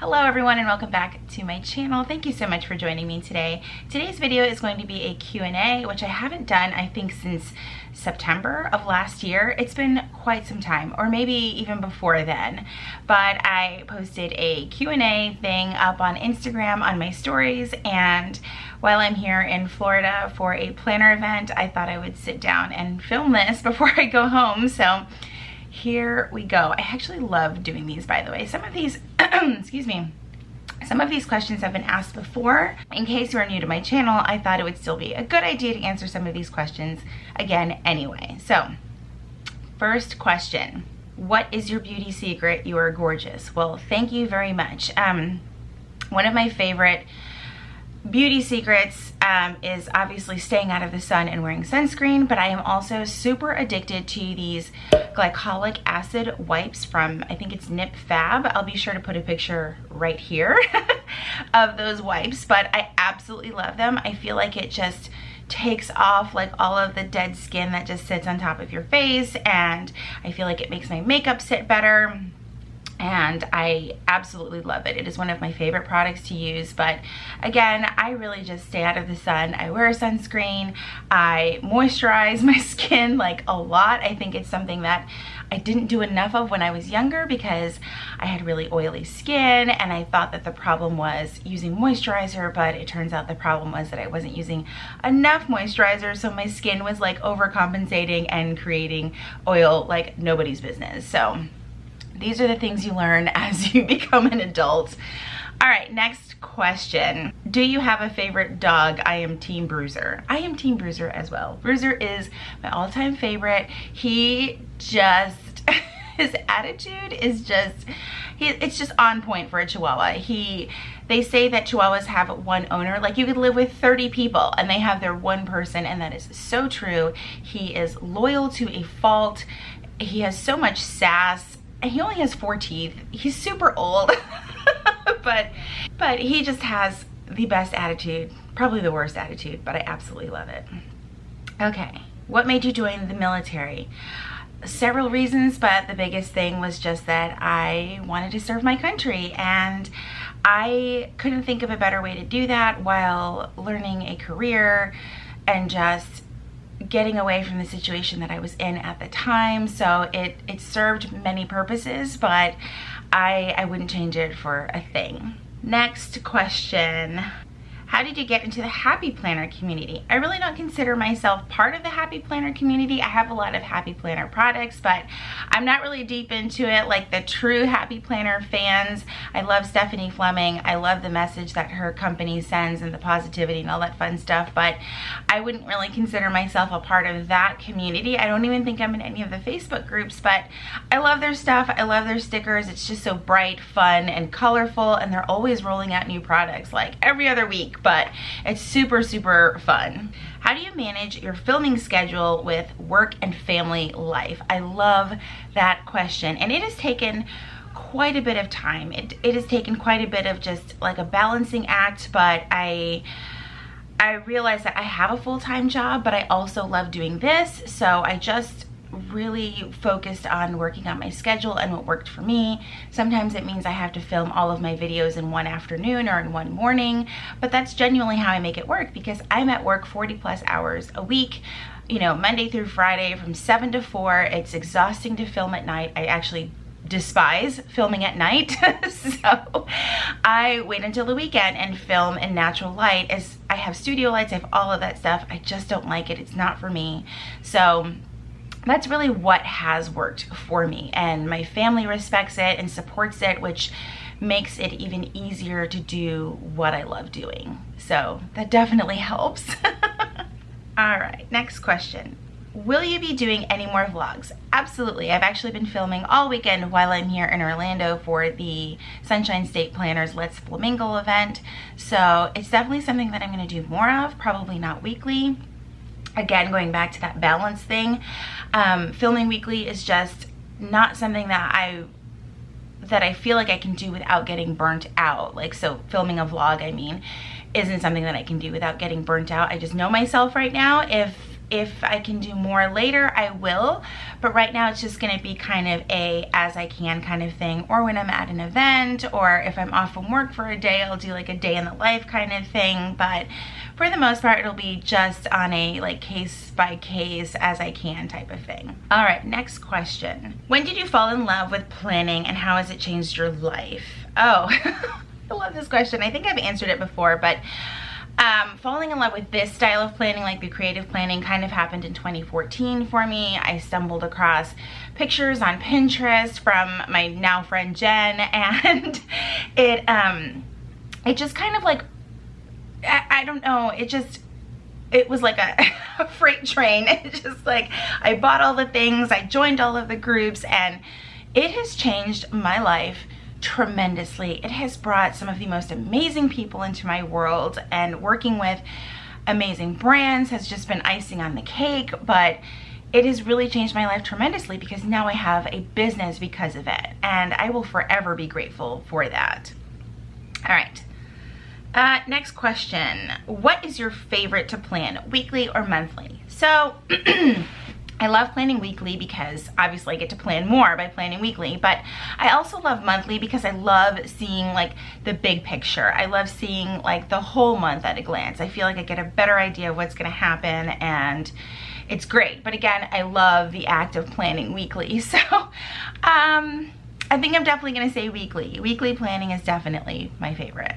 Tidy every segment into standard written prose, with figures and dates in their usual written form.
Hello everyone and welcome back to my channel. Thank you so much for joining me today. Today's video is going to be a Q&A, which I haven't done I think since September of last year. It's been quite some time, or maybe even before then, but I posted a Q&A thing up on Instagram on my stories, and while I'm here in Florida for a planner event, I thought I would sit down and film this before I go home. So here we go. I actually love doing these, by the way. Some of these, excuse me, some of these questions have been asked before. In case you are new to my channel, I thought it would still be a good idea to answer some of these questions again anyway. So, first question. What is your beauty secret? You are gorgeous. Well, thank you very much. One of my favorite beauty secrets is obviously staying out of the sun and wearing sunscreen, but I am also super addicted to these glycolic acid wipes from, I think it's Nip Fab. I'll be sure to put a picture right here of those wipes, but I absolutely love them. I feel like it just takes off like all of the dead skin that just sits on top of your face, and I feel like it makes my makeup sit better. And I absolutely love it. It is one of my favorite products to use, but again, I really just stay out of the sun. I wear sunscreen, I moisturize my skin like a lot. I think it's something that I didn't do enough of when I was younger because I had really oily skin, and I thought that the problem was using moisturizer, but it turns out the problem was that I wasn't using enough moisturizer, so my skin was like overcompensating and creating oil like nobody's business. So these are the things you learn as you become an adult. All right, next question. Do you have a favorite dog? I am Team Bruiser. I am Team Bruiser as well. Bruiser is my all-time favorite. He just, his attitude is just, it's just on point for a Chihuahua. They say that Chihuahuas have one owner. Like, you could live with 30 people and they have their one person, and that is so true. He is loyal to a fault. He has so much sass. He only has 4 teeth. He's super old, but he just has the best attitude, probably the worst attitude, but I absolutely love it. Okay, what made you join the military? Several reasons, but the biggest thing was just that I wanted to serve my country, and I couldn't think of a better way to do that while learning a career and just getting away from the situation that I was in at the time. So it served many purposes, but I wouldn't change it for a thing. Next question. How did you get into the Happy Planner community? I really don't consider myself part of the Happy Planner community. I have a lot of Happy Planner products, but I'm not really deep into it like the true Happy Planner fans. I love Stephanie Fleming. I love the message that her company sends and the positivity and all that fun stuff, but I wouldn't really consider myself a part of that community. I don't even think I'm in any of the Facebook groups, but I love their stuff. I love their stickers. It's just so bright, fun, and colorful, and they're always rolling out new products like every other week, but it's super, super fun. How do you manage your filming schedule with work and family life? I love that question, and it has taken quite a bit of time. It has taken quite a bit of just like a balancing act, but I realized that I have a full-time job, but I also love doing this, so I just really focused on working on my schedule and what worked for me. Sometimes it means I have to film all of my videos in one afternoon or in one morning, but that's genuinely how I make it work because I'm at work 40+ hours a week, you know, Monday through Friday from 7 to 4. It's exhausting to film at night. I actually despise filming at night, so I wait until the weekend and film in natural light. As I have studio lights, I have all of that stuff. I just don't like it. It's not for me. So that's really what has worked for me, and my family respects it and supports it, which makes it even easier to do what I love doing. So that definitely helps. All right, next question. Will you be doing any more vlogs? Absolutely. I've actually been filming all weekend while I'm here in Orlando for the Sunshine State Planners Let's Flamingo event. So it's definitely something that I'm going to do more of, probably not weekly. Again, going back to that balance thing, filming weekly is just not something that I feel like I can do without getting burnt out. Like, so filming a vlog, I mean, isn't something that I can do without getting burnt out. I just know myself right now. If if I can do more later, I will, but right now it's just going to be kind of a as I can kind of thing, or when I'm at an event, or if I'm off from work for a day, I'll do like a day in the life kind of thing. But for the most part, it'll be just on a like case by case as I can type of thing. All right, next question. When did you fall in love with planning, and how has it changed your life? Oh, I love this question. I think I've answered it before, but falling in love with this style of planning, like the creative planning, kind of happened in 2014 for me. I stumbled across pictures on Pinterest from my now friend Jen, and it just kind of like, I don't know, it was like a freight train. It just like, I bought all the things, I joined all of the groups, and it has changed my life tremendously. It has brought some of the most amazing people into my world, and working with amazing brands has just been icing on the cake, but it has really changed my life tremendously because now I have a business because of it, and I will forever be grateful for that. All right. Next question. What is your favorite to plan, weekly or monthly? So I love planning weekly because obviously I get to plan more by planning weekly, but I also love monthly because I love seeing like the big picture. I love seeing like the whole month at a glance. I feel like I get a better idea of what's going to happen, and it's great. But again, I love the act of planning weekly. So I think I'm definitely going to say weekly. Weekly planning is definitely my favorite,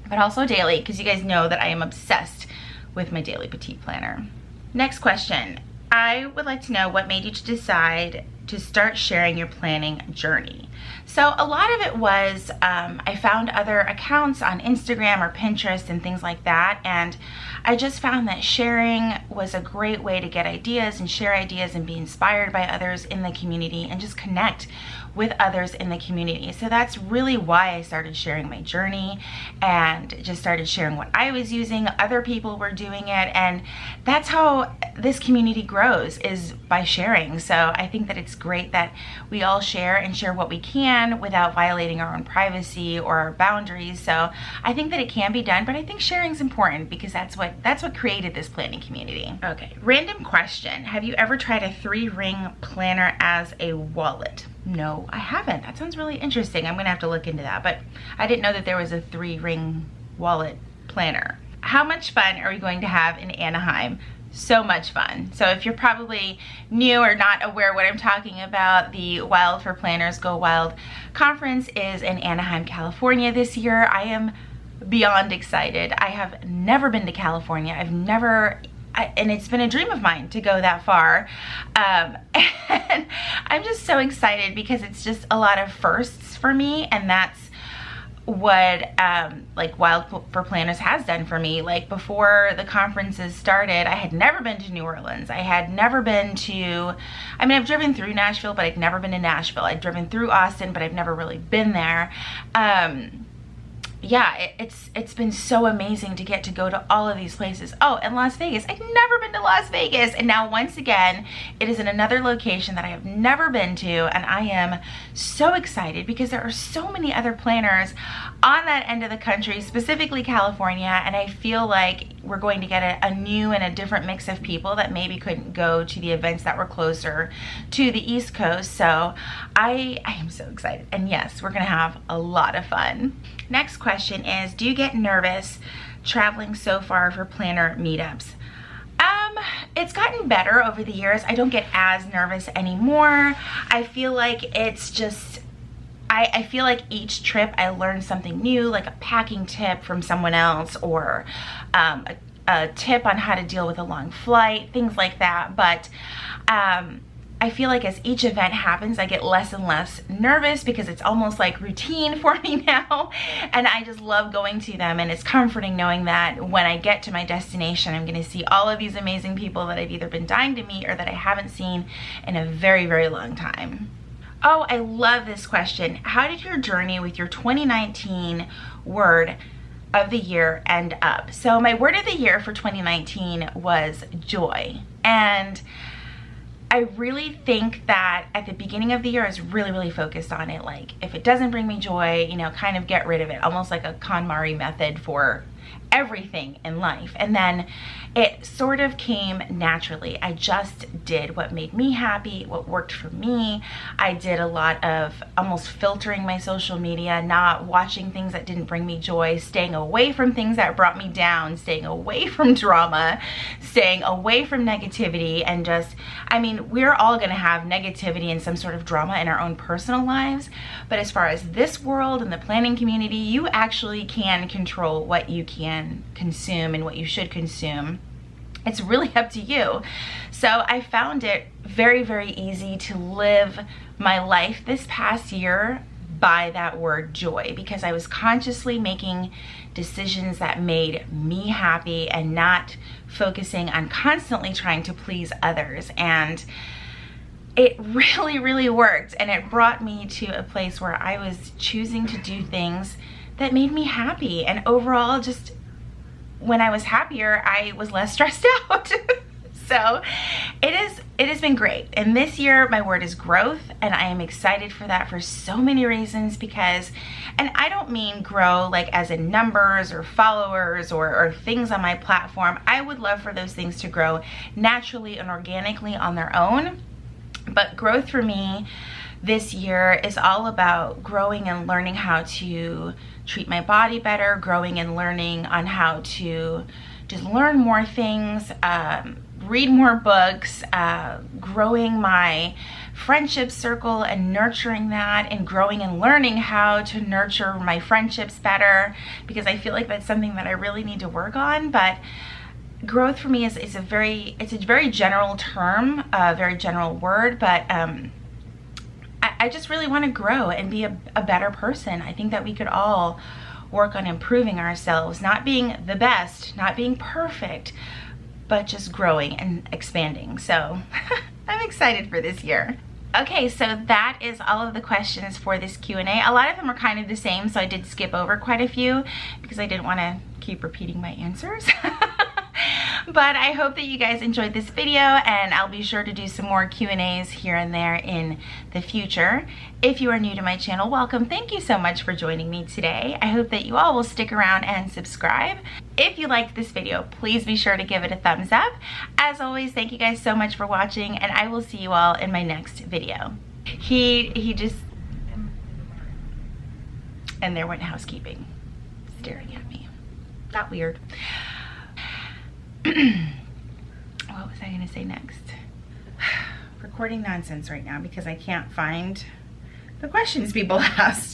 but also daily, because you guys know that I am obsessed with my daily petite planner. Next question. I would like to know what made you decide to start sharing your planning journey. So a lot of it was I found other accounts on Instagram or Pinterest and things like that, and I just found that sharing was a great way to get ideas and share ideas and be inspired by others in the community and just connect with others in the community. So that's really why I started sharing my journey and just started sharing what I was using. Other people were doing it, and that's how this community grows, is by sharing. So I think that it's great that we all share and share what we can without violating our own privacy or our boundaries. So I think that it can be done, but I think sharing is important because that's what created this planning community. Okay, random question. Have you ever tried a 3-ring planner as a wallet? No, I haven't. That sounds really interesting. I'm gonna have to look into that, but I didn't know that there was a 3-ring wallet planner. How much fun are we going to have in Anaheim? So much fun. So if you're probably new or not aware what I'm talking about, the Wild for Planners Go Wild conference is in Anaheim, California this year. I am beyond excited. I have never been to California. And it's been a dream of mine to go that far. And I'm just so excited because it's just a lot of firsts for me, and that's what like Wild for Planners has done for me. Like before the conferences started, I had never been to New Orleans. I had never been to, I mean, I've driven through Nashville, but I'd never been to Nashville. I'd driven through Austin, but I've never really been there. Yeah, it's been so amazing to get to go to all of these places. Oh, and Las Vegas. I've never been to Las Vegas, and now once again it is in another location that I have never been to, and I am so excited because there are so many other planners on that end of the country, specifically California, and I feel like we're going to get a new and a different mix of people that maybe couldn't go to the events that were closer to the East Coast. So I am so excited, and yes, we're gonna have a lot of fun. Next question is, do you get nervous traveling so far for planner meetups? It's gotten better over the years. I don't get as nervous anymore. I feel like it's just, I feel like each trip I learn something new, like a packing tip from someone else, or a tip on how to deal with a long flight, things like that. But I feel like as each event happens, I get less and less nervous because it's almost like routine for me now, and I just love going to them, and it's comforting knowing that when I get to my destination, I'm gonna see all of these amazing people that I've either been dying to meet or that I haven't seen in a very, very long time. Oh, I love this question. How did your journey with your 2019 word of the year end up? So my word of the year for 2019 was joy, and I really think that at the beginning of the year I was really focused on it. Like, if it doesn't bring me joy, you know, kind of get rid of it, almost like a KonMari method for everything in life. And then it sort of came naturally. I just did what made me happy, what worked for me. I did a lot of almost filtering my social media, not watching things that didn't bring me joy, staying away from things that brought me down, staying away from drama, staying away from negativity, and just, I mean, we're all gonna have negativity and some sort of drama in our own personal lives, but as far as this world and the planning community, you actually can control what you can consume and what you should consume. It's really up to you. So I found it very, very easy to live my life this past year by that word joy, because I was consciously making decisions that made me happy and not focusing on constantly trying to please others. And it really, really worked. And it brought me to a place where I was choosing to do things that made me happy. And overall, just when I was happier, I was less stressed out. So it has been great. And this year, my word is growth, and I am excited for that for so many reasons, because, and I don't mean grow like as in numbers or followers or things on my platform. I would love for those things to grow naturally and organically on their own. But growth for me this year is all about growing and learning how to treat my body better, growing and learning on how to just learn more things, read more books, growing my friendship circle and nurturing that, and growing and learning how to nurture my friendships better, because I feel like that's something that I really need to work on. But growth for me is a very general term, a very general word, but I just really want to grow and be a better person. I think that we could all work on improving ourselves, not being the best, not being perfect, but just growing and expanding. So I'm excited for this year. Okay, so that is all of the questions for this Q&A. A lot of them are kind of the same, so I did skip over quite a few because I didn't want to keep repeating my answers. But I hope that you guys enjoyed this video, and I'll be sure to do some more Q&As here and there in the future. If you are new to my channel, welcome. Thank you so much for joining me today. I hope that you all will stick around and subscribe. If you liked this video, please be sure to give it a thumbs up. As always, thank you guys so much for watching, and I will see you all in my next video. He just, and there went housekeeping, staring at me. Not weird. What was I gonna say next? Recording nonsense right now because I can't find the questions people asked.